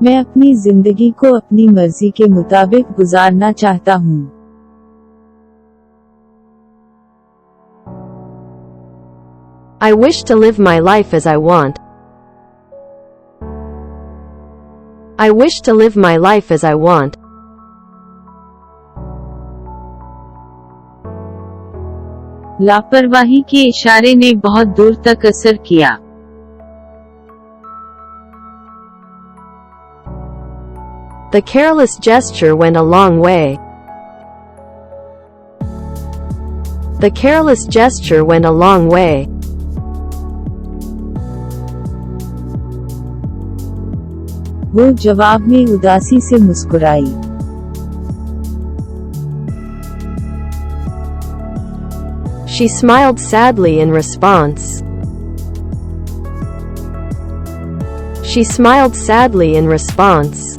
मैं अपनी जिंदगी को अपनी मर्जी के मुताबिक गुजारना चाहता हूँ। I wish to live my life as I want. I wish to live my life as I want. लापरवाही के इशारे ने बहुत दूर तक असर किया। The careless gesture went a long way. The careless gesture went a long way. वो जवाब में उदासी से मुस्कुराई। She smiled sadly in response. She smiled sadly in response.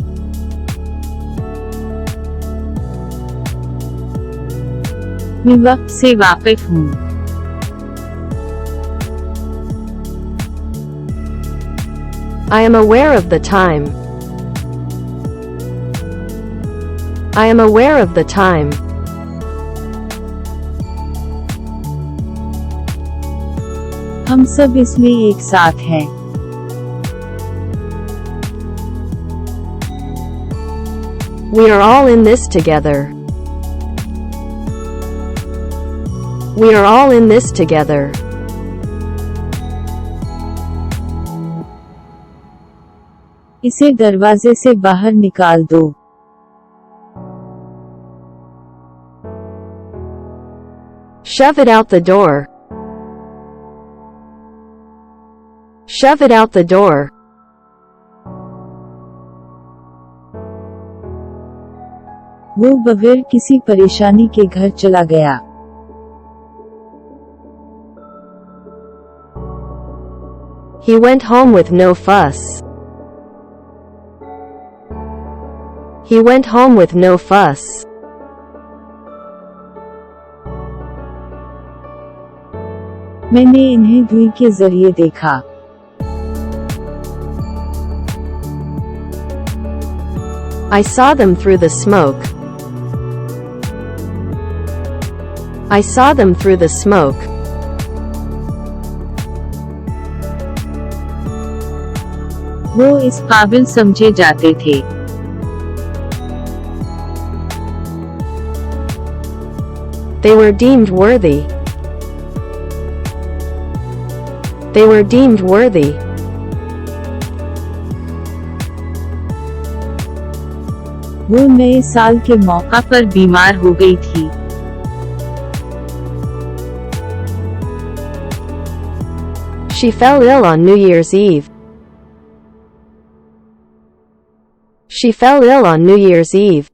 मैं वक्त से वाकिफ हूँ। I am aware of the time. I am aware of the time. हम सब इसमें एक साथ हैं। We are all in this together. We are all in this together. इसे दरवाजे से बाहर निकाल दो। Shove it out the door. Shove it out the door. वो बगैर किसी परेशानी के घर चला गया। He went home with no fuss. He went home with no fuss. मैंने इन्हें धुएं के जरिए देखा। I saw them through the smoke. I saw them through the smoke. वो इस काबिल समझे जाते थे। They were deemed worthy. They were deemed worthy. वो नए साल के मौका पर बीमार हो गई थी। She fell ill on New Year's Eve. She fell ill on New Year's Eve.